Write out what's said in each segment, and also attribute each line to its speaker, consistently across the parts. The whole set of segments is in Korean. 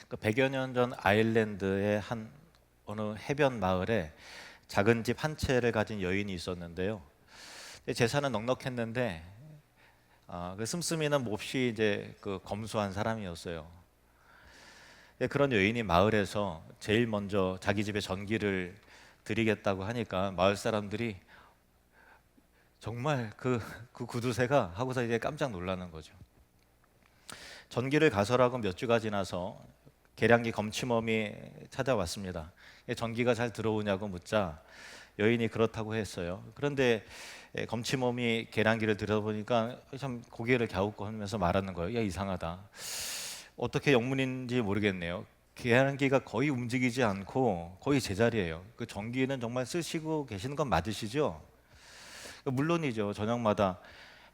Speaker 1: 그 100여 년 전 아일랜드의 한 어느 해변 마을에 작은 집 한 채를 가진 여인이 있었는데요. 재산은 넉넉했는데 그 씀씀이는 몹시 이제 그 검소한 사람이었어요. 그런 여인이 마을에서 제일 먼저 자기 집에 전기를 드리겠다고 하니까 마을 사람들이 정말 그 구두쇠가 하고서 이제 깜짝 놀라는 거죠. 전기를 가설하고 몇 주가 지나서 계량기 검침범이 찾아왔습니다. 전기가 잘 들어오냐고 묻자 여인이 그렇다고 했어요. 그런데 검침범이 계량기를 들여보니까 참 고개를 갸웃거리면서 말하는 거예요. 야, 이상하다. 어떻게 영문인지 모르겠네요. 계량기가 거의 움직이지 않고 거의 제자리예요. 그 전기는 정말 쓰시고 계시는 건 맞으시죠? 물론이죠. 저녁마다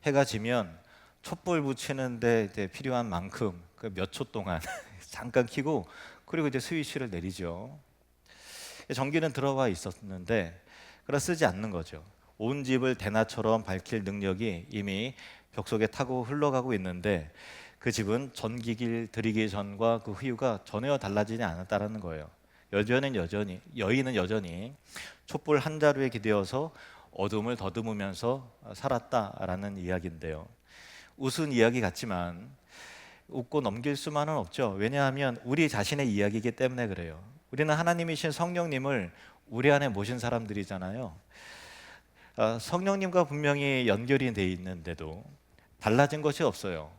Speaker 1: 해가 지면 촛불 붙이는데 이제 필요한 만큼 그 몇 초 동안 잠깐 켜고 그리고 이제 스위치를 내리죠. 전기는 들어와 있었는데 그걸 쓰지 않는 거죠. 온 집을 대낮처럼 밝힐 능력이 이미 벽 속에 타고 흘러가고 있는데 그 집은 전기를 들이기 전과 그 후가 전혀 달라지지 않았다는 거예요. 여인은 여전히 촛불 한 자루에 기대어서 어둠을 더듬으면서 살았다라는 이야기인데요. 우스운 이야기 같지만 웃고 넘길 수만은 없죠. 왜냐하면 우리 자신의 이야기이기 때문에 그래요. 우리는 하나님이신 성령님을 우리 안에 모신 사람들이잖아요. 성령님과 분명히 연결이 돼 있는데도 달라진 것이 없어요.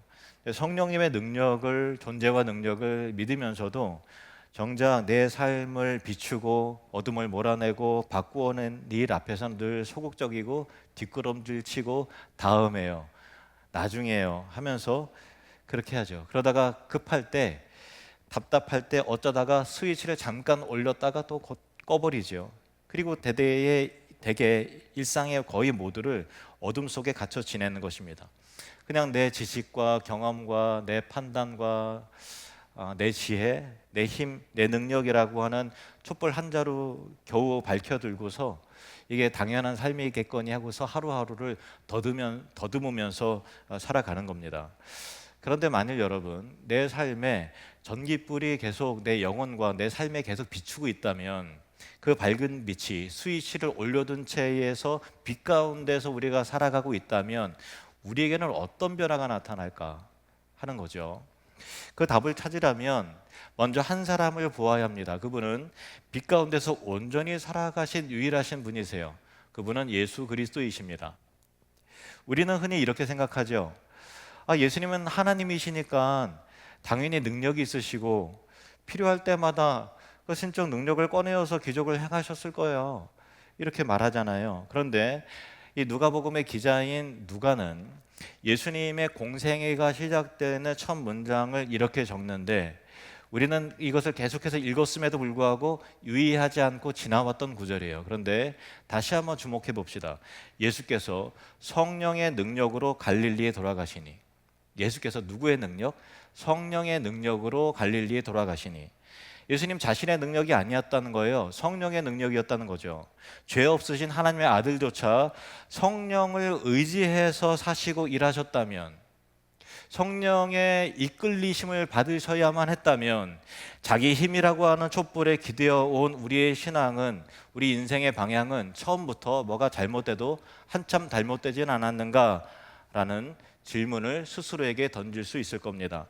Speaker 1: 성령님의 존재와 능력을 믿으면서도 정작 내 삶을 비추고 어둠을 몰아내고 바꾸어낸 일 앞에서는 늘 소극적이고 뒷걸음질 치고 다음에요, 나중에요 하면서 그렇게 하죠. 그러다가 급할 때, 답답할 때 어쩌다가 스위치를 잠깐 올렸다가 또 꺼버리죠. 그리고 대개 일상의 거의 모두를 어둠 속에 갇혀 지내는 것입니다. 그냥 내 지식과 경험과 내 판단과 내 지혜, 내 힘, 내 능력이라고 하는 촛불 한 자루 겨우 밝혀들고서 이게 당연한 삶이겠거니 하고서 하루하루를 더듬으면서 살아가는 겁니다. 그런데 만일 여러분 내 삶에 전깃불이 계속 내 영혼과 내 삶에 계속 비추고 있다면 그 밝은 빛이 스위치를 올려둔 채에서 빛 가운데서 우리가 살아가고 있다면 우리에게는 어떤 변화가 나타날까 하는 거죠. 그 답을 찾으려면 먼저 한 사람을 보아야 합니다. 그분은 빛 가운데서 온전히 살아가신 유일하신 분이세요. 그분은 예수 그리스도이십니다. 우리는 흔히 이렇게 생각하죠. 예수님은 하나님이시니까 당연히 능력이 있으시고 필요할 때마다 그 신적 능력을 꺼내어서 기적을 행하셨을 거예요. 이렇게 말하잖아요. 그런데 이 누가복음의 기자인 누가는 예수님의 공생애가 시작되는 첫 문장을 이렇게 적는데 우리는 이것을 계속해서 읽었음에도 불구하고 유의하지 않고 지나왔던 구절이에요. 그런데 다시 한번 주목해 봅시다. 예수께서 성령의 능력으로 갈릴리에 돌아가시니. 예수께서 누구의 능력? 성령의 능력으로 갈릴리에 돌아가시니. 예수님 자신의 능력이 아니었다는 거예요. 성령의 능력이었다는 거죠. 죄 없으신 하나님의 아들조차 성령을 의지해서 사시고 일하셨다면, 성령의 이끌리심을 받으셔야만 했다면 자기 힘이라고 하는 촛불에 기대어 온 우리의 신앙은, 우리 인생의 방향은 처음부터 뭐가 잘못돼도 한참 잘못되진 않았는가라는 질문을 스스로에게 던질 수 있을 겁니다.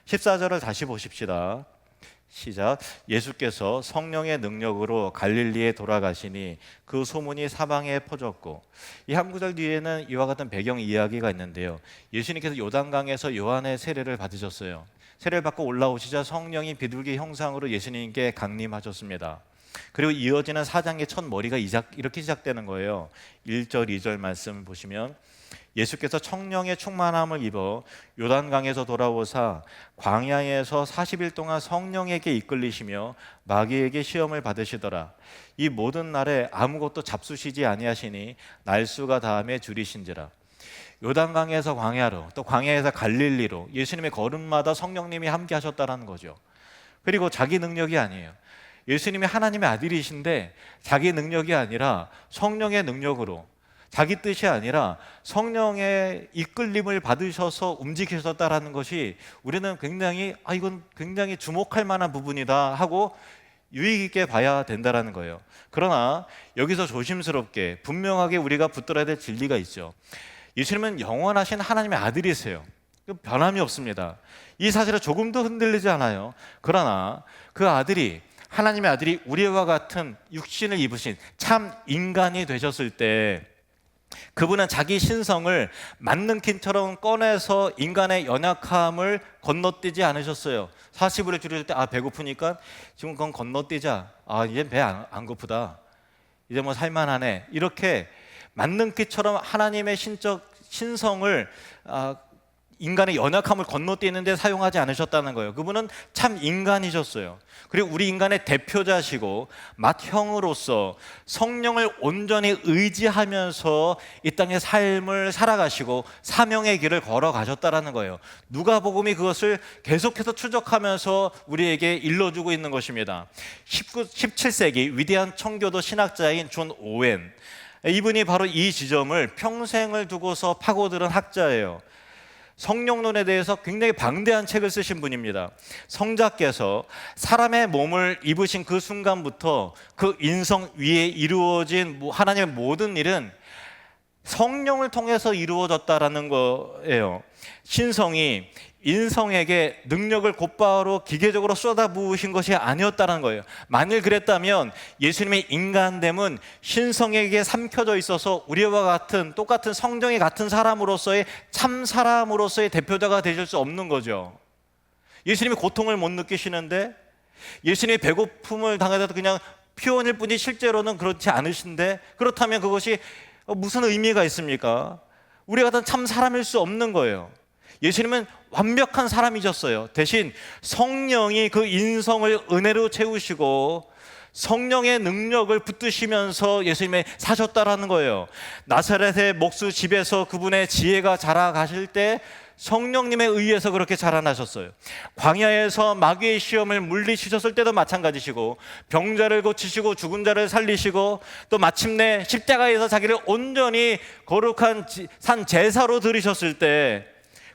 Speaker 1: 14절을 다시 보십시다. 시작. 예수께서 성령의 능력으로 갈릴리에 돌아가시니 그 소문이 사방에 퍼졌고. 이 한 구절 뒤에는 이와 같은 배경 이야기가 있는데요. 예수님께서 요단강에서 요한의 세례를 받으셨어요. 세례를 받고 올라오시자 성령이 비둘기 형상으로 예수님께 강림하셨습니다. 그리고 이어지는 사장의 첫 머리가 이렇게 시작되는 거예요. 1절 2절 말씀을 보시면 예수께서 성령의 충만함을 입어 요단강에서 돌아오사 광야에서 40일 동안 성령에게 이끌리시며 마귀에게 시험을 받으시더라. 이 모든 날에 아무것도 잡수시지 아니하시니 날수가 다함에 줄이신지라. 요단강에서 광야로, 또 광야에서 갈릴리로 예수님의 걸음마다 성령님이 함께 하셨다는 거죠. 그리고 자기 능력이 아니에요. 예수님이 하나님의 아들이신데 자기 능력이 아니라 성령의 능력으로 자기 뜻이 아니라 성령의 이끌림을 받으셔서 움직이셨다라는 것이 우리는 굉장히 이건 굉장히 주목할 만한 부분이다 하고 유익 있게 봐야 된다라는 거예요. 그러나 여기서 조심스럽게 분명하게 우리가 붙들어야 될 진리가 있죠. 예수님은 영원하신 하나님의 아들이세요. 변함이 없습니다. 이 사실은 조금도 흔들리지 않아요. 그러나 그 아들이, 하나님의 아들이 우리와 같은 육신을 입으신 참 인간이 되셨을 때 그분은 자기 신성을 만능킨처럼 꺼내서 인간의 연약함을 건너뛰지 않으셨어요. 40일을 줄일 때 배고프니까 지금 그건 건너뛰자. 이제 배 안 고프다. 이제 뭐 살만하네. 이렇게 만능키처럼 하나님의 신성을 인간의 연약함을 건너뛰는 데 사용하지 않으셨다는 거예요. 그분은 참 인간이셨어요. 그리고 우리 인간의 대표자시고 맏형으로서 성령을 온전히 의지하면서 이 땅의 삶을 살아가시고 사명의 길을 걸어가셨다는 거예요. 누가복음이 그것을 계속해서 추적하면서 우리에게 일러주고 있는 것입니다. 17세기 위대한 청교도 신학자인 존 오웬, 이분이 바로 이 지점을 평생을 두고서 파고드는 학자예요. 성령론에 대해서 굉장히 방대한 책을 쓰신 분입니다. 성자께서 사람의 몸을 입으신 그 순간부터 그 인성 위에 이루어진 하나님의 모든 일은 성령을 통해서 이루어졌다라는 거예요. 신성이 인성에게 능력을 곧바로 기계적으로 쏟아부으신 것이 아니었다는 거예요. 만일 그랬다면 예수님의 인간됨은 신성에게 삼켜져 있어서 우리와 같은 똑같은 성정이 같은 사람으로서의 참 사람으로서의 대표자가 되실 수 없는 거죠. 예수님이 고통을 못 느끼시는데, 예수님이 배고픔을 당해서도 그냥 표현일 뿐이 실제로는 그렇지 않으신데, 그렇다면 그것이 무슨 의미가 있습니까? 우리 같은 참 사람일 수 없는 거예요. 예수님은 완벽한 사람이셨어요. 대신 성령이 그 인성을 은혜로 채우시고 성령의 능력을 붙드시면서 예수님이 사셨다라는 거예요. 나사렛의 목수 집에서 그분의 지혜가 자라가실 때 성령님에 의해서 그렇게 자라나셨어요. 광야에서 마귀의 시험을 물리치셨을 때도 마찬가지시고, 병자를 고치시고 죽은 자를 살리시고, 또 마침내 십자가에서 자기를 온전히 거룩한 산 제사로 드리셨을 때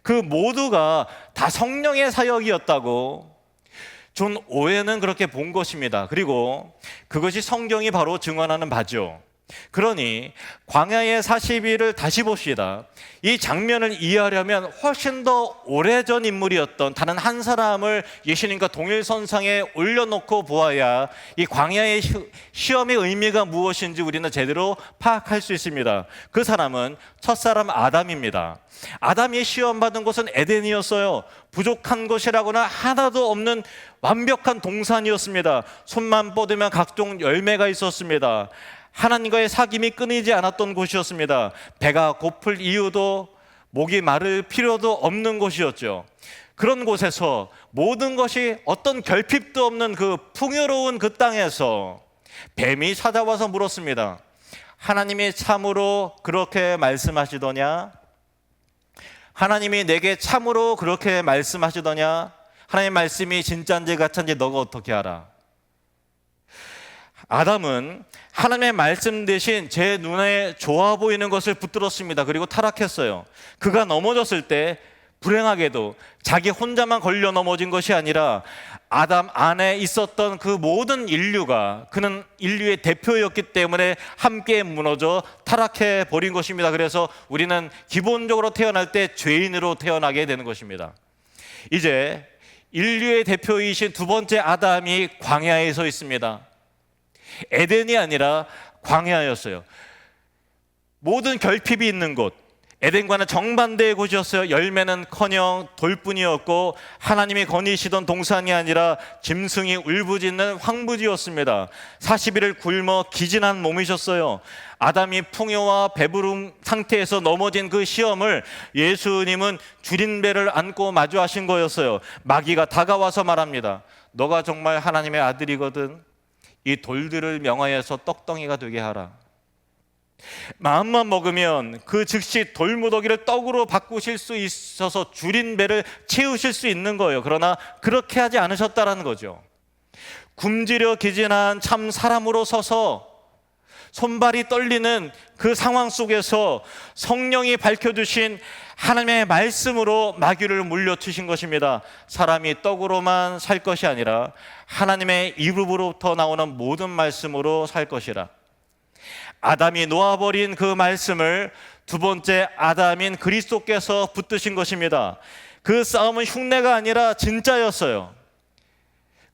Speaker 1: 그 모두가 다 성령의 사역이었다고 존 오웬은 그렇게 본 것입니다. 그리고 그것이 성경이 바로 증언하는 바죠. 그러니 광야의 40일을 다시 봅시다. 이 장면을 이해하려면 훨씬 더 오래전 인물이었던 다른 한 사람을 예수님과 동일선상에 올려놓고 보아야 이 광야의 시험의 의미가 무엇인지 우리는 제대로 파악할 수 있습니다. 그 사람은 첫사람 아담입니다. 아담이 시험받은 곳은 에덴이었어요. 부족한 것이라고는 하나도 없는 완벽한 동산이었습니다. 손만 뻗으면 각종 열매가 있었습니다. 하나님과의 사귐이 끊이지 않았던 곳이었습니다. 배가 고플 이유도 목이 마를 필요도 없는 곳이었죠. 그런 곳에서 모든 것이 어떤 결핍도 없는 그 풍요로운 그 땅에서 뱀이 찾아와서 물었습니다. 하나님이 참으로 그렇게 말씀하시더냐? 하나님이 내게 참으로 그렇게 말씀하시더냐? 하나님 말씀이 진짜인지 가짜인지 너가 어떻게 알아? 아담은 하나님의 말씀 대신 제 눈에 좋아 보이는 것을 붙들었습니다. 그리고 타락했어요. 그가 넘어졌을 때 불행하게도 자기 혼자만 걸려 넘어진 것이 아니라 아담 안에 있었던 그 모든 인류가, 그는 인류의 대표였기 때문에 함께 무너져 타락해 버린 것입니다. 그래서 우리는 기본적으로 태어날 때 죄인으로 태어나게 되는 것입니다. 이제 인류의 대표이신 두 번째 아담이 광야에 서 있습니다. 에덴이 아니라 광야였어요. 모든 결핍이 있는 곳, 에덴과는 정반대의 곳이었어요. 열매는커녕 돌뿐이었고 하나님이 거니시던 동산이 아니라 짐승이 울부짖는 황부지였습니다. 40일을 굶어 기진한 몸이셨어요. 아담이 풍요와 배부름 상태에서 넘어진 그 시험을 예수님은 줄인 배를 안고 마주하신 거였어요. 마귀가 다가와서 말합니다. 너가 정말 하나님의 아들이거든. 이 돌들을 명하여서 떡덩이가 되게 하라. 마음만 먹으면 그 즉시 돌무더기를 떡으로 바꾸실 수 있어서 줄인 배를 채우실 수 있는 거예요. 그러나 그렇게 하지 않으셨다라는 거죠. 굶주려 기진한 참 사람으로 서서 손발이 떨리는 그 상황 속에서 성령이 밝혀주신 하나님의 말씀으로 마귀를 물려주신 것입니다. 사람이 떡으로만 살 것이 아니라 하나님의 입으로부터 나오는 모든 말씀으로 살 것이라. 아담이 놓아버린 그 말씀을 두 번째 아담인 그리스도께서 붙드신 것입니다. 그 싸움은 흉내가 아니라 진짜였어요.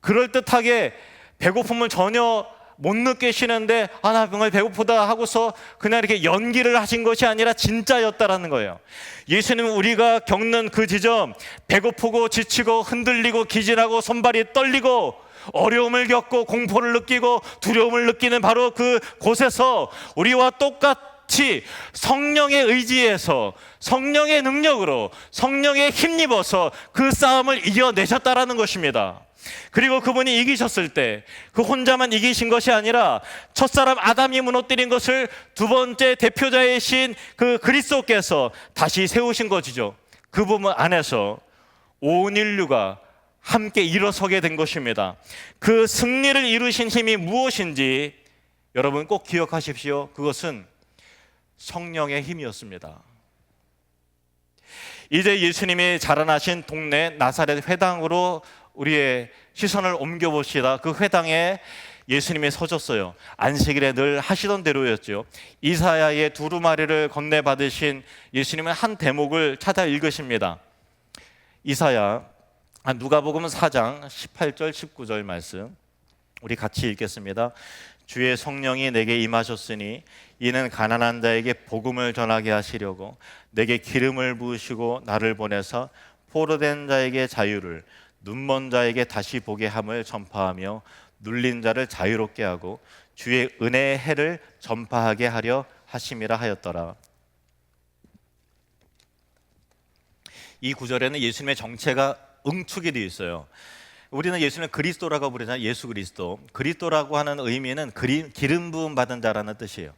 Speaker 1: 그럴듯하게 배고픔을 전혀 못 느끼시는데 나 정말 배고프다 하고서 그냥 이렇게 연기를 하신 것이 아니라 진짜였다라는 거예요. 예수님은 우리가 겪는 그 지점, 배고프고 지치고 흔들리고 기진하고 손발이 떨리고 어려움을 겪고 공포를 느끼고 두려움을 느끼는 바로 그 곳에서 우리와 똑같이 성령의 의지에서 성령의 능력으로 성령에 힘입어서 그 싸움을 이겨내셨다라는 것입니다. 그리고 그분이 이기셨을 때 그 혼자만 이기신 것이 아니라 첫사람 아담이 무너뜨린 것을 두 번째 대표자이신 그 그리스도께서 다시 세우신 것이죠. 그 부분 안에서 온 인류가 함께 일어서게 된 것입니다. 그 승리를 이루신 힘이 무엇인지 여러분 꼭 기억하십시오. 그것은 성령의 힘이었습니다. 이제 예수님이 자라나신 동네 나사렛 회당으로 우리의 시선을 옮겨봅시다. 그 회당에 예수님이 서셨어요. 안식일에 늘 하시던 대로였죠. 이사야의 두루마리를 건네받으신 예수님은 한 대목을 찾아 읽으십니다. 이사야 누가복음 4장 18절 19절 말씀 우리 같이 읽겠습니다. 주의 성령이 내게 임하셨으니 이는 가난한 자에게 복음을 전하게 하시려고 내게 기름을 부으시고 나를 보내서 포로된 자에게 자유를 눈먼 자에게 다시 보게 함을 전파하며 눌린 자를 자유롭게 하고 주의 은혜의 해를 전파하게 하려 하심이라 하였더라. 이 구절에는 예수님의 정체가 응축이 되어 있어요. 우리는 예수님을 그리스도라고 부르잖아요. 예수 그리스도. 그리스도라고 하는 의미는 기름 부음 받은 자라는 뜻이에요.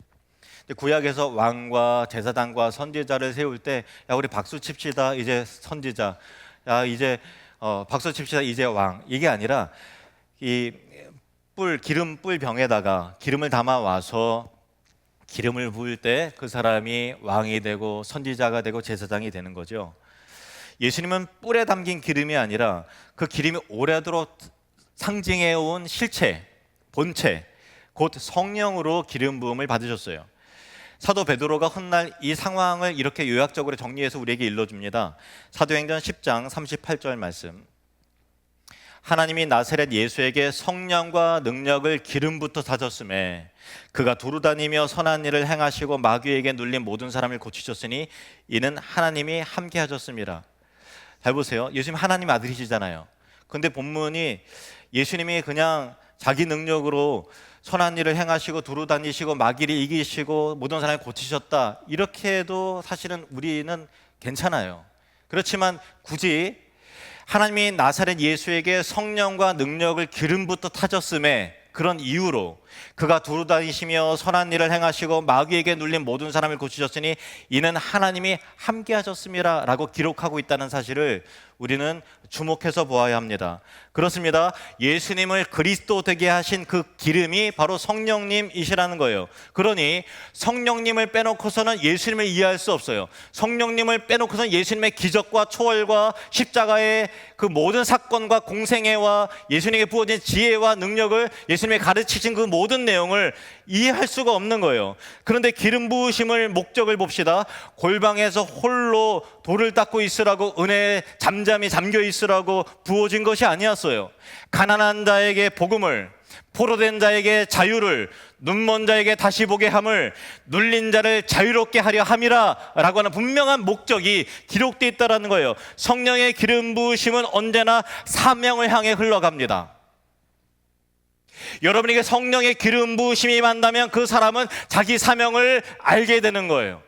Speaker 1: 구약에서 왕과 제사장과 선지자를 세울 때 우리 박수 칩시다. 이제 선지자. 이제 박수 칩시다. 이제 왕. 이게 아니라 이 기름 뿔 병에다가 기름을 담아 와서 기름을 부을 때 그 사람이 왕이 되고 선지자가 되고 제사장이 되는 거죠. 예수님은 뿔에 담긴 기름이 아니라 그 기름이 오래도록 상징해온 실체, 본체, 곧 성령으로 기름 부음을 받으셨어요. 사도 베드로가 훗날 이 상황을 이렇게 요약적으로 정리해서 우리에게 일러줍니다. 사도행전 10장 38절 말씀. 하나님이 나사렛 예수에게 성령과 능력을 기름부터 다졌음에 그가 두루다니며 선한 일을 행하시고 마귀에게 눌린 모든 사람을 고치셨으니 이는 하나님이 함께 하셨습니다. 잘 보세요. 예수님 하나님 아들이시잖아요. 근데 본문이 예수님이 그냥 자기 능력으로 선한 일을 행하시고 두루다니시고 마귀를 이기시고 모든 사람을 고치셨다 이렇게 해도 사실은 우리는 괜찮아요. 그렇지만 굳이 하나님이 나사렛 예수에게 성령과 능력을 기름부터 타졌음에 그런 이유로 그가 두루다니시며 선한 일을 행하시고 마귀에게 눌린 모든 사람을 고치셨으니 이는 하나님이 함께 하셨음이라 라고 기록하고 있다는 사실을 우리는 주목해서 보아야 합니다. 그렇습니다. 예수님을 그리스도 되게 하신 그 기름이 바로 성령님이시라는 거예요. 그러니 성령님을 빼놓고서는 예수님을 이해할 수 없어요. 성령님을 빼놓고서는 예수님의 기적과 초월과 십자가의 그 모든 사건과 공생애와 예수님에게 부어진 지혜와 능력을 예수님이 가르치신 그 모든 내용을 이해할 수가 없는 거예요. 그런데 기름 부으심을 목적을 봅시다. 골방에서 홀로 돌을 닦고 있으라고 은혜에 잠잠히 잠겨 있으라고 부어진 것이 아니었어요. 가난한 자에게 복음을, 포로된 자에게 자유를, 눈먼 자에게 다시 보게 함을, 눌린 자를 자유롭게 하려 함이라 라고 하는 분명한 목적이 기록되어 있다는 거예요. 성령의 기름 부으심은 언제나 사명을 향해 흘러갑니다. 여러분에게 성령의 기름 부으심이 임한다면 그 사람은 자기 사명을 알게 되는 거예요.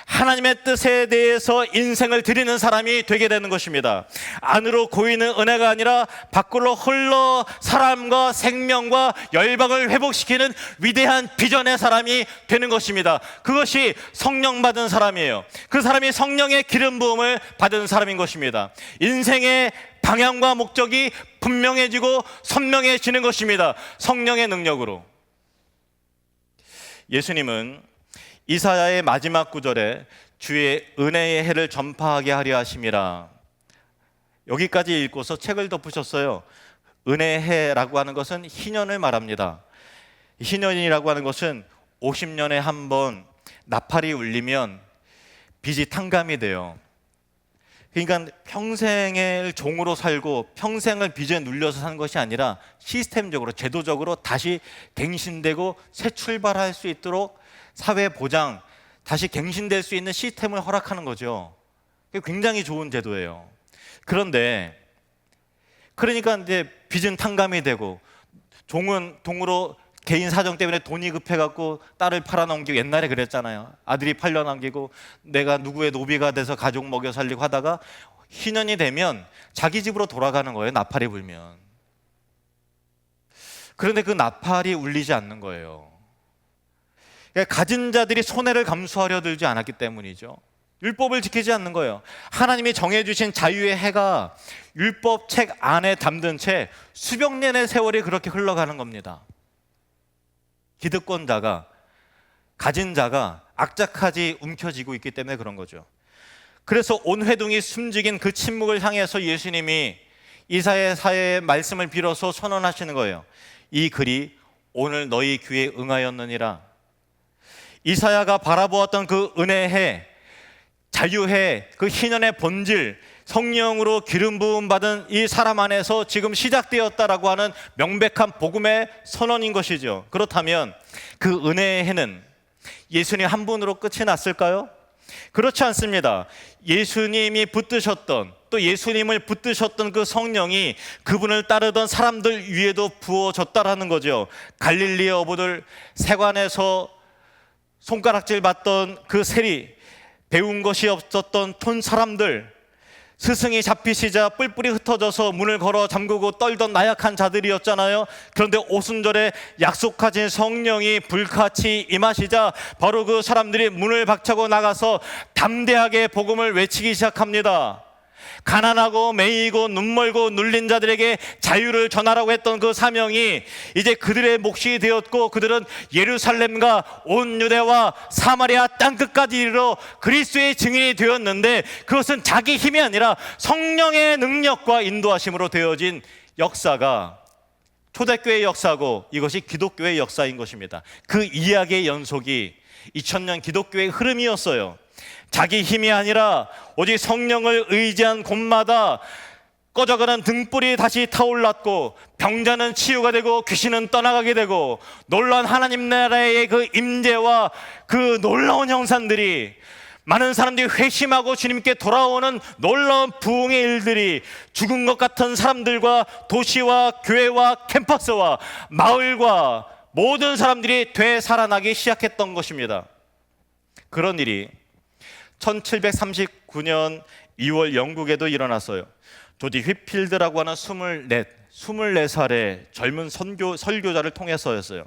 Speaker 1: 하나님의 뜻에 대해서 인생을 드리는 사람이 되게 되는 것입니다. 안으로 고이는 은혜가 아니라 밖으로 흘러 사람과 생명과 열방을 회복시키는 위대한 비전의 사람이 되는 것입니다. 그것이 성령 받은 사람이에요. 그 사람이 성령의 기름 부음을 받은 사람인 것입니다. 인생의 방향과 목적이 분명해지고 선명해지는 것입니다. 성령의 능력으로. 예수님은 이사야의 마지막 구절에 주의 은혜의 해를 전파하게 하려 하심이라, 여기까지 읽고서 책을 덮으셨어요. 은혜의 해라고 하는 것은 희년을 말합니다. 희년이라고 하는 것은 50년에 한 번 나팔이 울리면 빚이 탕감이 돼요. 그러니까 평생을 종으로 살고 평생을 빚에 눌려서 사는 것이 아니라 시스템적으로, 제도적으로 다시 갱신되고 새 출발할 수 있도록 사회 보장, 다시 갱신될 수 있는 시스템을 허락하는 거죠. 굉장히 좋은 제도예요. 그런데 그러니까 이제 빚은 탕감이 되고 종은 동으로 개인 사정 때문에 돈이 급해갖고 딸을 팔아넘기고, 옛날에 그랬잖아요. 아들이 팔려넘기고 내가 누구의 노비가 돼서 가족 먹여 살리고 하다가 희년이 되면 자기 집으로 돌아가는 거예요. 나팔이 불면. 그런데 그 나팔이 울리지 않는 거예요. 그러니까 가진 자들이 손해를 감수하려 들지 않았기 때문이죠. 율법을 지키지 않는 거예요. 하나님이 정해주신 자유의 해가 율법 책 안에 담든 채 수백 년의 세월이 그렇게 흘러가는 겁니다. 기득권자가, 가진 자가 악착같이 움켜쥐고 있기 때문에 그런 거죠. 그래서 온 회중이 숨죽인 그 침묵을 향해서 예수님이 이사야의 말씀을 빌어서 선언하시는 거예요. 이 글이 오늘 너희 귀에 응하였느니라. 이사야가 바라보았던 그 은혜의, 자유의 그 희년의 본질, 성령으로 기름 부음 받은 이 사람 안에서 지금 시작되었다라고 하는 명백한 복음의 선언인 것이죠. 그렇다면 그 은혜의 해는 예수님 한 분으로 끝이 났을까요? 그렇지 않습니다. 예수님이 붙드셨던, 또 예수님을 붙드셨던 그 성령이 그분을 따르던 사람들 위에도 부어졌다라는 거죠. 갈릴리 어부들, 세관에서 손가락질 받던 그 세리, 배운 것이 없었던 촌 사람들, 스승이 잡히시자 뿔뿔이 흩어져서 문을 걸어 잠그고 떨던 나약한 자들이었잖아요. 그런데 오순절에 약속하신 성령이 불같이 임하시자 바로 그 사람들이 문을 박차고 나가서 담대하게 복음을 외치기 시작합니다. 가난하고 매이고 눈멀고 눌린 자들에게 자유를 전하라고 했던 그 사명이 이제 그들의 몫이 되었고, 그들은 예루살렘과 온 유대와 사마리아 땅끝까지 이르러 그리스도의 증인이 되었는데, 그것은 자기 힘이 아니라 성령의 능력과 인도하심으로 되어진 역사가 초대교회의 역사고, 이것이 기독교의 역사인 것입니다. 그 이야기의 연속이 2000년 기독교의 흐름이었어요. 자기 힘이 아니라 오직 성령을 의지한 곳마다 꺼져가는 등불이 다시 타올랐고, 병자는 치유가 되고 귀신은 떠나가게 되고, 놀라운 하나님 나라의 그 임재와 그 놀라운 형상들이, 많은 사람들이 회심하고 주님께 돌아오는 놀라운 부흥의 일들이 죽은 것 같은 사람들과 도시와 교회와 캠퍼스와 마을과 모든 사람들이 되살아나기 시작했던 것입니다. 그런 일이 1739년 2월 영국에도 일어났어요. 조지 휘필드라고 하는 24살의 젊은 설교자를 통해서였어요.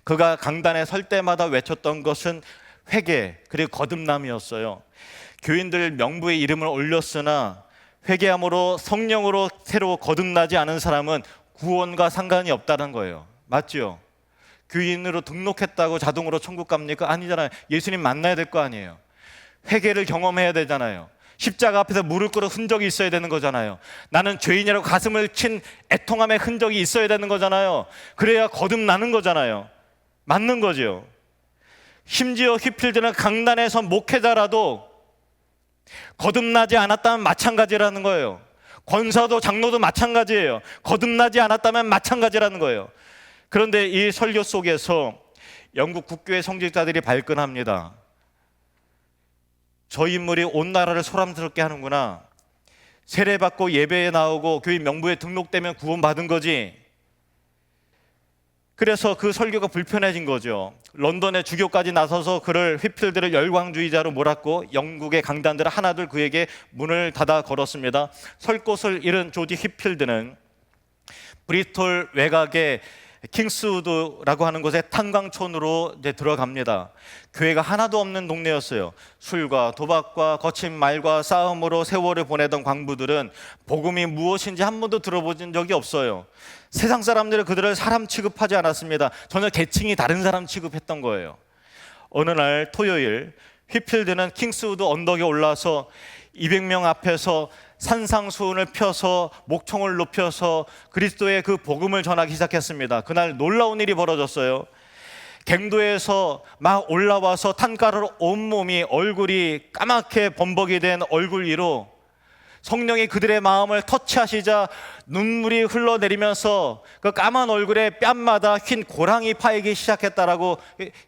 Speaker 1: 그가 강단에 설 때마다 외쳤던 것은 회개 그리고 거듭남이었어요. 교인들 명부에 이름을 올렸으나 회개함으로 성령으로 새로 거듭나지 않은 사람은 구원과 상관이 없다는 거예요. 맞죠? 교인으로 등록했다고 자동으로 천국 갑니까? 아니잖아요. 예수님 만나야 될 거 아니에요. 회개를 경험해야 되잖아요. 십자가 앞에서 무릎 꿇은 흔적이 있어야 되는 거잖아요. 나는 죄인이라고 가슴을 친 애통함의 흔적이 있어야 되는 거잖아요. 그래야 거듭나는 거잖아요. 맞는 거죠. 심지어 휘필드는 강단에서 목회자라도 거듭나지 않았다면 마찬가지라는 거예요. 권사도 장로도 마찬가지예요. 거듭나지 않았다면 마찬가지라는 거예요. 그런데 이 설교 속에서 영국 국교의 성직자들이 발끈합니다. 저 인물이 온 나라를 소란스럽게 하는구나. 세례받고 예배에 나오고 교회 명부에 등록되면 구원받은 거지. 그래서 그 설교가 불편해진 거죠. 런던의 주교까지 나서서 그를, 휘필드를 열광주의자로 몰았고, 영국의 강단들은 하나둘 그에게 문을 닫아 걸었습니다. 설 곳을 잃은 조지 휘필드는 브리스톨 외곽의 킹스우드라고 하는 곳에 탄광촌으로 이제 들어갑니다. 교회가 하나도 없는 동네였어요. 술과 도박과 거친 말과 싸움으로 세월을 보내던 광부들은 복음이 무엇인지 한 번도 들어본 적이 없어요. 세상 사람들은 그들을 사람 취급하지 않았습니다. 전혀 계층이 다른 사람 취급했던 거예요. 어느 날 토요일 휘필드는 킹스우드 언덕에 올라서 200명 앞에서 산상수훈을 펴서 목청을 높여서 그리스도의 그 복음을 전하기 시작했습니다. 그날 놀라운 일이 벌어졌어요. 갱도에서 막 올라와서 탄가루로 온몸이 얼굴이 까맣게 범벅이 된 얼굴 위로 성령이 그들의 마음을 터치하시자 눈물이 흘러내리면서 그 까만 얼굴에 뺨마다 흰 고랑이 파이기 시작했다라고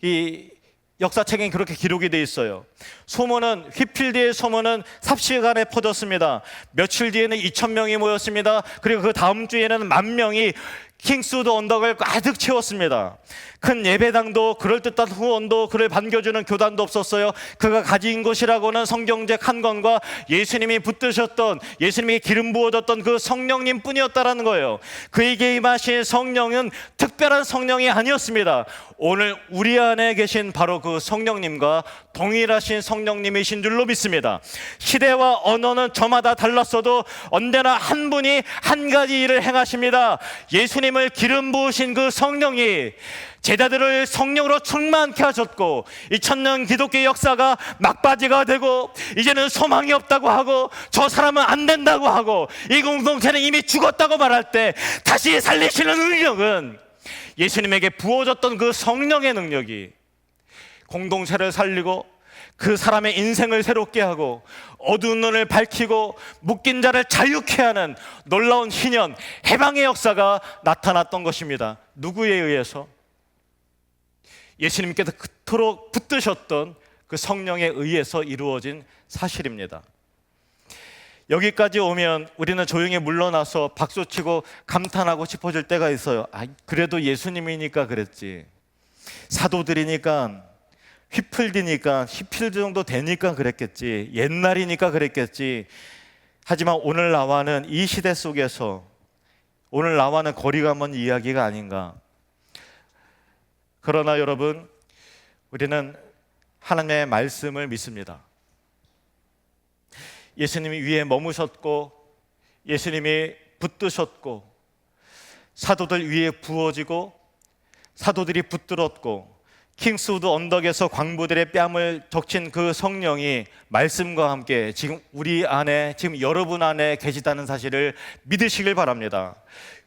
Speaker 1: 이 역사책엔 그렇게 기록이 돼 있어요. 소문은, 휘필드의 소문은 삽시간에 퍼졌습니다. 며칠 뒤에는 2,000명이 모였습니다. 그리고 그 다음 주에는 10,000명이 킹스우드 언덕을 가득 채웠습니다. 큰 예배당도 그럴듯한 후원도 그를 반겨주는 교단도 없었어요. 그가 가진 것이라고는 성경책 한 권과 예수님이 붙드셨던, 예수님이 기름 부어졌던 그 성령님 뿐이었다라는 거예요. 그에게 임하신 성령은 특별한 성령이 아니었습니다. 오늘 우리 안에 계신 바로 그 성령님과 동일하신 성령님이신 줄로 믿습니다. 시대와 언어는 저마다 달랐어도 언제나 한 분이 한 가지 일을 행하십니다. 예수님을 기름 부으신 그 성령이 제자들을 성령으로 충만케 하셨고 2000년 기독교 역사가 막바지가 되고 이제는 소망이 없다고 하고 저 사람은 안 된다고 하고 이 공동체는 이미 죽었다고 말할 때 다시 살리시는 능력은 예수님에게 부어졌던 그 성령의 능력이 공동체를 살리고 그 사람의 인생을 새롭게 하고 어두운 눈을 밝히고 묶인 자를 자유케 하는 놀라운 희년, 해방의 역사가 나타났던 것입니다. 누구에 의해서? 예수님께서 그토록 붙드셨던 그 성령에 의해서 이루어진 사실입니다. 여기까지 오면 우리는 조용히 물러나서 박수치고 감탄하고 싶어질 때가 있어요. 그래도 예수님이니까 그랬지, 사도들이니까, 휘필드 정도 되니까 그랬겠지, 옛날이니까 그랬겠지. 하지만 오늘 나와는 이 시대 속에서 오늘 나와는 거리가 먼 이야기가 아닌가. 그러나 여러분, 우리는 하나님의 말씀을 믿습니다. 예수님이 위에 머무셨고 예수님이 붙드셨고 사도들 위에 부어지고 사도들이 붙들었고 킹스우드 언덕에서 광부들의 뺨을 적신 그 성령이 말씀과 함께 지금 우리 안에, 지금 여러분 안에 계시다는 사실을 믿으시길 바랍니다.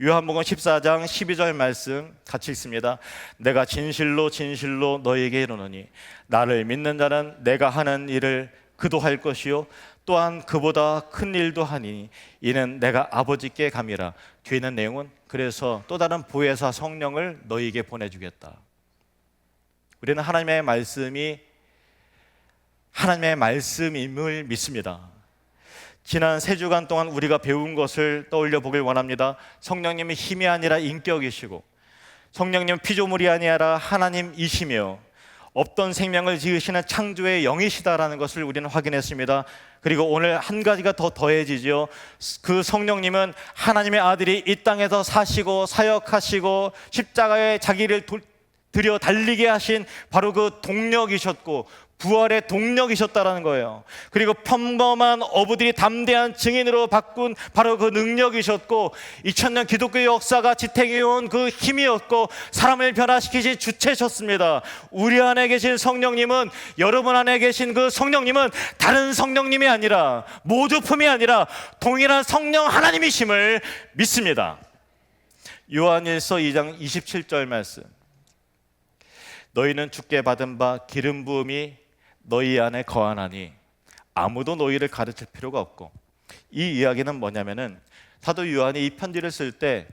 Speaker 1: 요한복음 14장 12절 말씀 같이 읽습니다. 내가 진실로 진실로 너희에게 이르노니 나를 믿는 자는 내가 하는 일을 그도 할 것이요 또한 그보다 큰 일도 하니 이는 내가 아버지께 감이라. 뒤에 있는 내용은 그래서 또 다른 보혜사 성령을 너희에게 보내주겠다. 우리는 하나님의 말씀이 하나님의 말씀임을 믿습니다. 지난 3주간 동안 우리가 배운 것을 떠올려 보길 원합니다. 성령님이 힘이 아니라 인격이시고 성령님은 피조물이 아니라 하나님이시며 없던 생명을 지으시는 창조의 영이시다라는 것을 우리는 확인했습니다. 그리고 오늘 한 가지가 더 더해지죠. 그 성령님은 하나님의 아들이 이 땅에서 사시고 사역하시고 십자가에 자기를 들여 달리게 하신 바로 그 동력이셨고 부활의 동력이셨다라는 거예요. 그리고 평범한 어부들이 담대한 증인으로 바꾼 바로 그 능력이셨고 2000년 기독교 역사가 지탱해온 그 힘이었고 사람을 변화시키신 주체셨습니다. 우리 안에 계신 성령님은, 여러분 안에 계신 그 성령님은 다른 성령님이 아니라, 모조품이 아니라 동일한 성령 하나님이심을 믿습니다. 요한일서 2장 27절 말씀, 너희는 주께 받은 바 기름 부음이 너희 안에 거하나니 아무도 너희를 가르칠 필요가 없고. 이 이야기는 뭐냐면은 사도 요한이 이 편지를 쓸 때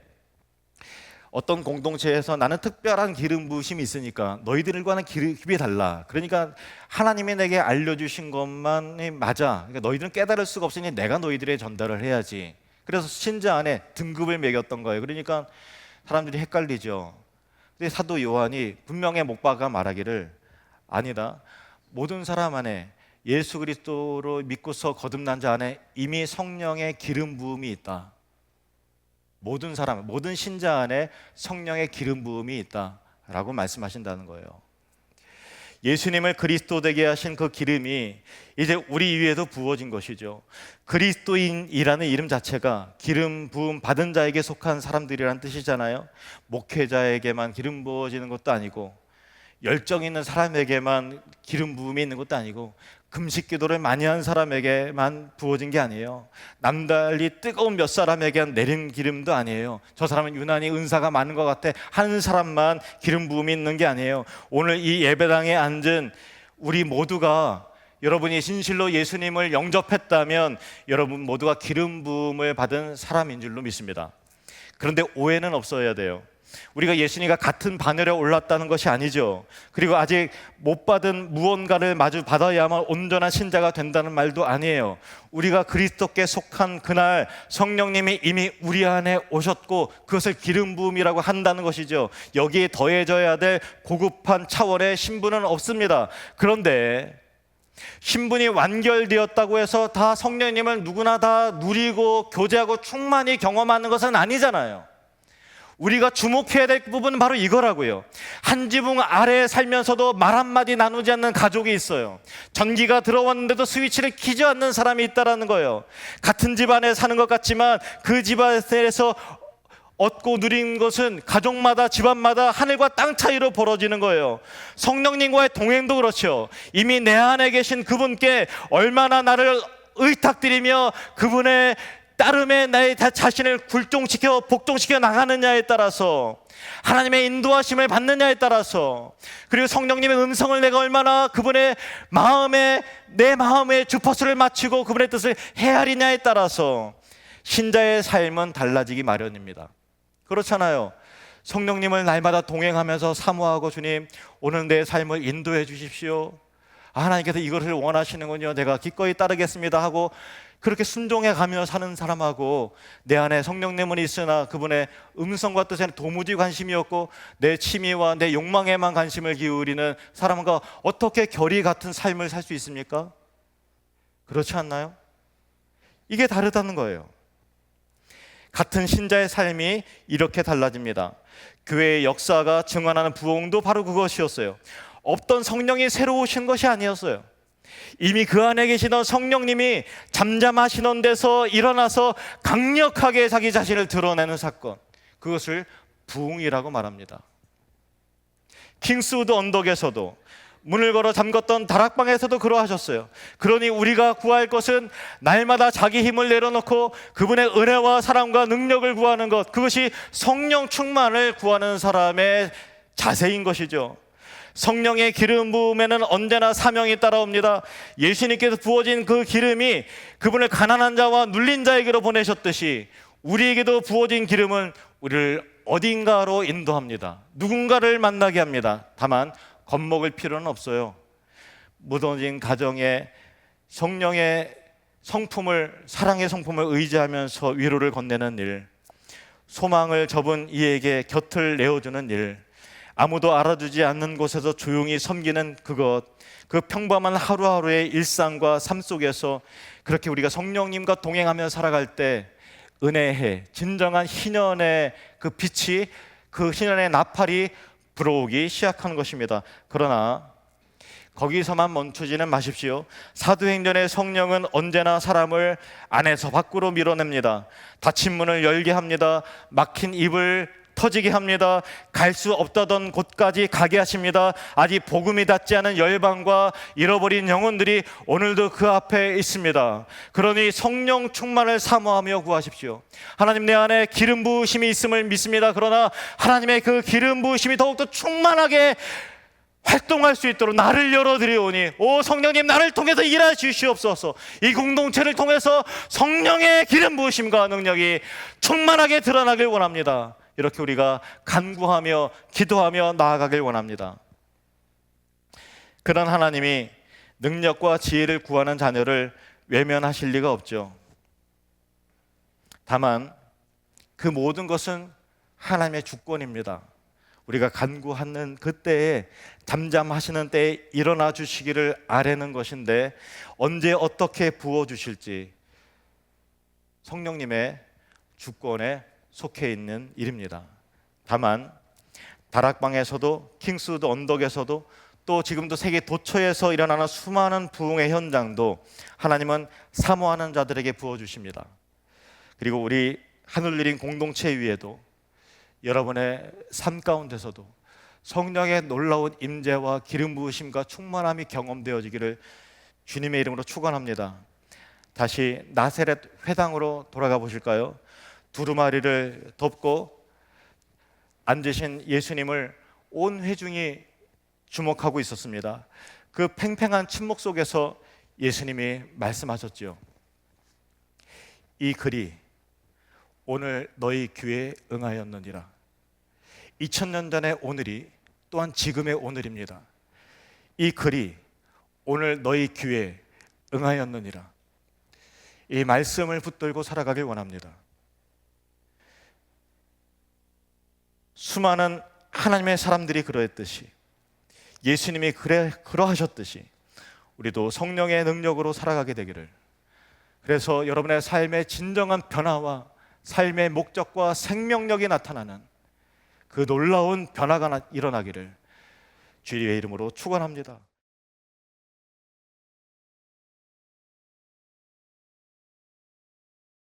Speaker 1: 어떤 공동체에서 나는 특별한 기름 부으심이 있으니까 너희들과는 기름이 달라, 그러니까 하나님이 내게 알려주신 것만이 맞아, 그러니까 너희들은 깨달을 수가 없으니 내가 너희들에 전달을 해야지. 그래서 신자 안에 등급을 매겼던 거예요. 그러니까 사람들이 헷갈리죠. 근데 사도 요한이 분명히 못 박아 말하기를, 아니다, 모든 사람 안에, 예수 그리스도로 믿고서 거듭난 자 안에 이미 성령의 기름 부음이 있다. 모든 사람, 모든 신자 안에 성령의 기름 부음이 있다라고 말씀하신다는 거예요. 예수님을 그리스도 되게 하신 그 기름이 이제 우리 위에도 부어진 것이죠. 그리스도인이라는 이름 자체가 기름 부음 받은 자에게 속한 사람들이라는 뜻이잖아요. 목회자에게만 기름 부어지는 것도 아니고 열정 있는 사람에게만 기름 부음이 있는 것도 아니고 금식 기도를 많이 한 사람에게만 부어진 게 아니에요. 남달리 뜨거운 몇 사람에게 내린 기름도 아니에요. 저 사람은 유난히 은사가 많은 것 같아 하는 사람만 기름 부음이 있는 게 아니에요. 오늘 이 예배당에 앉은 우리 모두가, 여러분이 진실로 예수님을 영접했다면 여러분 모두가 기름 부음을 받은 사람인 줄로 믿습니다. 그런데 오해는 없어야 돼요. 우리가 예수님과 같은 바늘에 올랐다는 것이 아니죠. 그리고 아직 못 받은 무언가를 마주 받아야만 온전한 신자가 된다는 말도 아니에요. 우리가 그리스도께 속한 그날 성령님이 이미 우리 안에 오셨고 그것을 기름 부음이라고 한다는 것이죠. 여기에 더해져야 될 고급한 차원의 신분은 없습니다. 그런데 신분이 완결되었다고 해서 다 성령님을 누구나 다 누리고 교제하고 충만히 경험하는 것은 아니잖아요. 우리가 주목해야 될 부분은 바로 이거라고요. 한 지붕 아래에 살면서도 말 한마디 나누지 않는 가족이 있어요. 전기가 들어왔는데도 스위치를 켜지 않는 사람이 있다는 거예요. 같은 집안에 사는 것 같지만 그 집안에서 얻고 누린 것은 가족마다 집안마다 하늘과 땅 차이로 벌어지는 거예요. 성령님과의 동행도 그렇죠. 이미 내 안에 계신 그분께 얼마나 나를 의탁드리며 그분의 따름에 나의 자신을 굴종시켜 복종시켜 나가느냐에 따라서, 하나님의 인도하심을 받느냐에 따라서, 그리고 성령님의 음성을 내가 얼마나 그분의 마음에, 내 마음에 주파수를 맞추고 그분의 뜻을 헤아리냐에 따라서 신자의 삶은 달라지기 마련입니다. 그렇잖아요. 성령님을 날마다 동행하면서 사모하고, 주님 오늘 내 삶을 인도해 주십시오. 하나님께서 이것을 원하시는군요. 내가 기꺼이 따르겠습니다 하고 그렇게 순종해 가며 사는 사람하고, 내 안에 성령님은 있으나 그분의 음성과 뜻에는 도무지 관심이 없고 내 취미와 내 욕망에만 관심을 기울이는 사람과 어떻게 결이 같은 삶을 살 수 있습니까? 그렇지 않나요? 이게 다르다는 거예요. 같은 신자의 삶이 이렇게 달라집니다. 교회의 역사가 증언하는 부흥도 바로 그것이었어요. 없던 성령이 새로 오신 것이 아니었어요. 이미 그 안에 계시던 성령님이 잠잠하시던 데서 일어나서 강력하게 자기 자신을 드러내는 사건, 그것을 부흥이라고 말합니다. 킹스우드 언덕에서도, 문을 걸어 잠갔던 다락방에서도 그러하셨어요. 그러니 우리가 구할 것은 날마다 자기 힘을 내려놓고 그분의 은혜와 사랑과 능력을 구하는 것, 그것이 성령 충만을 구하는 사람의 자세인 것이죠. 성령의 기름 부음에는 언제나 사명이 따라옵니다. 예수님께서 부어진 그 기름이 그분을 가난한 자와 눌린 자에게로 보내셨듯이 우리에게도 부어진 기름은 우리를 어딘가로 인도합니다. 누군가를 만나게 합니다. 다만 겁먹을 필요는 없어요. 무너진 가정에 성령의 성품을, 사랑의 성품을 의지하면서 위로를 건네는 일, 소망을 접은 이에게 곁을 내어주는 일, 아무도 알아주지 않는 곳에서 조용히 섬기는 그것, 그 평범한 하루하루의 일상과 삶 속에서 그렇게 우리가 성령님과 동행하며 살아갈 때 은혜의 해, 진정한 희년의 그 빛이, 그 희년의 나팔이 불어오기 시작하는 것입니다. 그러나 거기서만 멈추지는 마십시오. 사도행전의 성령은 언제나 사람을 안에서 밖으로 밀어냅니다. 닫힌 문을 열게 합니다. 막힌 입을 터지게 합니다. 갈 수 없다던 곳까지 가게 하십니다. 아직 복음이 닿지 않은 열방과 잃어버린 영혼들이 오늘도 그 앞에 있습니다. 그러니 성령 충만을 사모하며 구하십시오. 하나님, 내 안에 기름 부으심이 있음을 믿습니다. 그러나 하나님의 그 기름 부으심이 더욱더 충만하게 활동할 수 있도록 나를 열어드리오니, 오 성령님, 나를 통해서 일하여 주시옵소서. 이 공동체를 통해서 성령의 기름 부으심과 능력이 충만하게 드러나길 원합니다. 이렇게 우리가 간구하며 기도하며 나아가길 원합니다. 그런 하나님이 능력과 지혜를 구하는 자녀를 외면하실 리가 없죠. 다만 그 모든 것은 하나님의 주권입니다. 우리가 간구하는 그때에, 잠잠하시는 때에 일어나 주시기를 아뢰는 것인데, 언제 어떻게 부어주실지 성령님의 주권에 속해 있는 일입니다. 다만 다락방에서도, 킹스우드 언덕에서도, 또 지금도 세계 도처에서 일어나는 수많은 부흥의 현장도 하나님은 사모하는 자들에게 부어주십니다. 그리고 우리 하늘누린 공동체 위에도, 여러분의 삶 가운데서도 성령의 놀라운 임재와 기름 부으심과 충만함이 경험되어지기를 주님의 이름으로 축원합니다. 다시 나세렛 회당으로 돌아가 보실까요? 두루마리를 덮고 앉으신 예수님을 온 회중이 주목하고 있었습니다. 그 팽팽한 침묵 속에서 예수님이 말씀하셨죠. 이 글이 오늘 너희 귀에 응하였느니라. 2000년 전의 오늘이 또한 지금의 오늘입니다. 이 글이 오늘 너희 귀에 응하였느니라. 이 말씀을 붙들고 살아가길 원합니다. 수많은 하나님의 사람들이 그러했듯이, 예수님이 그러하셨듯이 우리도 성령의 능력으로 살아가게 되기를, 그래서 여러분의 삶의 진정한 변화와 삶의 목적과 생명력이 나타나는 그 놀라운 변화가 일어나기를 주의 이름으로 축원합니다.